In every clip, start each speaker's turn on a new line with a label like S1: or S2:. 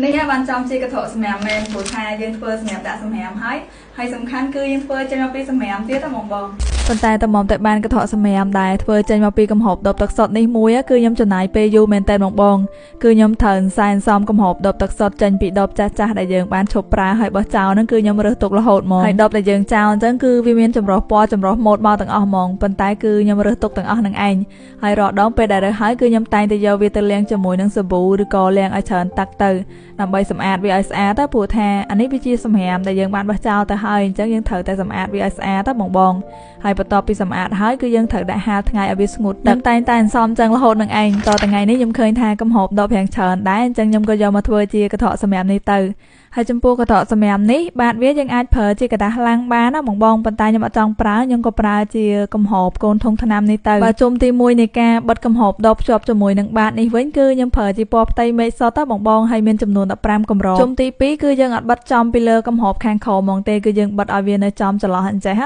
S1: នេះបានចំជាកធសម្រាប់មែនព្រោះថាយើងធ្វើសម្រាប់ដាក់សម្រាប់ហើយសំខាន់គឺយើងធ្វើចេញមកពីសម្រាប់ទៀតហ្មងបងប៉ុន្តែតមុំតែបានកធសម្រាប់ដែរធ្វើចេញមកពីកំហប់ដបទឹកសុទ្ធនេះមួយគឺខ្ញុំចំណាយពេលយូរមែនតើបងគឺខ្ញុំត្រូវសែនសំកំហប់ដបទឹកសុទ្ធចេញពីដបចាស់ៗដែលយើងបានឈប់ប្រើហើយបោះចោលហ្នឹងគឺខ្ញុំរើសទុករហូតហ្មងហើយដបដែលយើងចោលអញ្ចឹងគឺវាមានចម្រោះពណ៌ចម្រោះម៉ូតមកទាំងអស់ហ្មងប៉ុន្តែគឺខ្ញុំរើសទុកទាំងអស់នឹងឯងហើយរាល់ដងពេលដែលរើសហើយគឺខ្ញុំតែងតែយកវាទៅលាងជាមួយនឹងសាប៊ូឬក៏លាងឲ្យច្រើនទឹកទៅដើម្បីសម្អាតវាឲ្យស្អាតទៅព្រោះថាអានេះវាជាសម្រាប់ដែលយើងបានបោះចោលទៅហើយអញ្ចឹងយើងត្រូវតែសម្អាតវាឲ្យស្អាតទៅបងហើយបន្ទាប់ពីសម្អាតហើយគឺយើងត្រូវដាក់ហាលថ្ងៃឲ្យវាស្ងួតទឹកតែងតែអន្សមអញ្ចឹងរហូតនឹងឯងតថ្ងៃនេះខ្ញុំឃើញថាកំហប់ដបរាងច្រើនដែរអញ្ចឹងខ្ញុំក៏យកមកធ្វើជាកថកសម្រាប់នេះទៅហើយចំពោះកថកសម្រាប់នេះបាតវាយើងអាចប្រើជាกระดาษឡាំងបានណាបងប៉ុន្តែខ្ញុំអត់ចង់ប្រើខ្ញុំក៏ប្រើជាកំហប់កូនធុងថ្នាំនេះទៅបើជុំទី1នៃការបិទកំហប់ដបភ្ជាប់ជាមួយនឹងបាតនេះវិញគឺខ្ញុំប្រើជាពណ៌ផ្ទៃមេឃសុទ្ធទៅបងហើយមានចំនួន15កម្រិតជុំទី2គឺយើងអត់បិទចំពីលើកំហប់ខាងក្រោមហ្មងទេគឺយើងបិទឲ្យវានៅចំចន្លោះអញ្ចេះ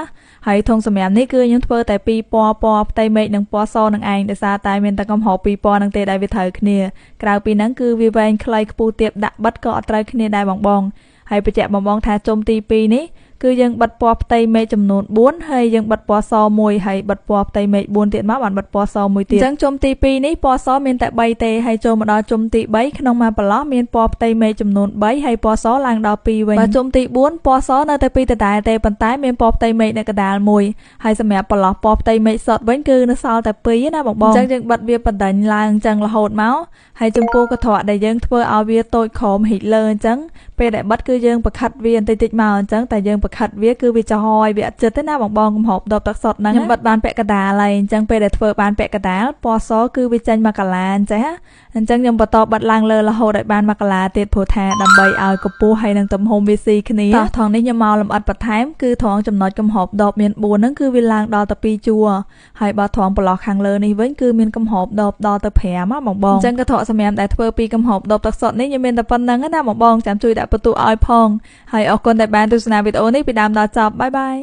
S1: ហើយធុងសម្រាប់នេះគឺខ្ញុំធ្វើតែពីរពណ៌ផ្ទៃមេឃនិងពណ៌សនឹងឯងដោយសារតែមានតែកំហប់ពីរពណ៌នឹងទេដែលវាត្រូវគ្នាក្រៅពីហ្នឹងគឺវាវែងខ្លីខ្ពស់ទាបដាក់បិទក៏អត់ត្រូវគ្នាដែរបងហើយបញ្ជាក់បងថាជុំទី2នេះគឺយើងបិទពណ៌ផ្ទៃមេឃចំនួន4ហើយយើងបិទពណ៌ស1ហើយបិទពណ៌ផ្ទៃមេឃ4ទៀតមកបានបិទពណ៌ស1ទៀតអញ្ចឹងជុំទី2នេះពណ៌សមានតែ3ទេហើយចូលមកដល់ជុំទី3ក្នុងមួយប្រឡោះមានពណ៌ផ្ទៃមេឃចំនួន3ហើយពណ៌សឡើងដល់2វិញបើជុំទី4ពណ៌សនៅតែ2ដដែលទេប៉ុន្តែមានពណ៌ផ្ទៃមេឃនៅកណ្ដាល1ហើយសម្រាប់ប្រឡោះពណ៌ផ្ទៃមេឃសុទ្ធវិញគឺនៅសល់តែ2ណាបងអញ្ចឹងយើងបិទវាបណ្ដាញឡើងអញ្ចឹងរហូតមកហើយចំពោះកធរដែលយើងធ្វើឲ្យវាតូចក្រោមហិចលើអញ្ចឹងពេលដែលបិទគឺយើងប្រខិតវាបន្តិចមកអញ្ចឹងតែយើងប្រខិតវាគឺវាចោយវាអត់ចិត្តទេណាបងកំហប់ដបទឹកសុទ្ធហ្នឹងខ្ញុំបិទបានពាក់កណ្ដាលហើយអញ្ចឹងពេលដែលធ្វើបានពាក់កណ្ដាលពណ៌សគឺវាចេញមកកាឡាអញ្ចឹងខ្ញុំបន្តបិទឡើងលើរហូតឲ្យបានមកកាឡាទៀតព្រោះថាដើម្បីឲ្យកម្ពស់ហើយនឹងទំហំវាស៊ីគ្នាតោះថងនេះខ្ញុំមកលម្អិតបន្ថែមគឺថងចំណុចកំហប់ដបមាន4ហ្នឹងគឺវាឡើងដល់ទៅ2ជួរហើយបើថងប្រឡោះខាងលើនេះវិញគឺមានកំហប់ដបដល់ទៅ5ហ៎បងអញ្ចឹងក៏ថកសម្រាប់ដែលធ្វើពីកំហប់ដបទឹកសុទ្ធនេះខ្ញុំមានតែប៉ុណ្្នឹងណាបងចាំជួយដាក់បន្ទូឲ្យផងហើយអរគុណដែលបានទស្សនាវីដេអូនេះពីដើមដល់ចប់បាយបាយ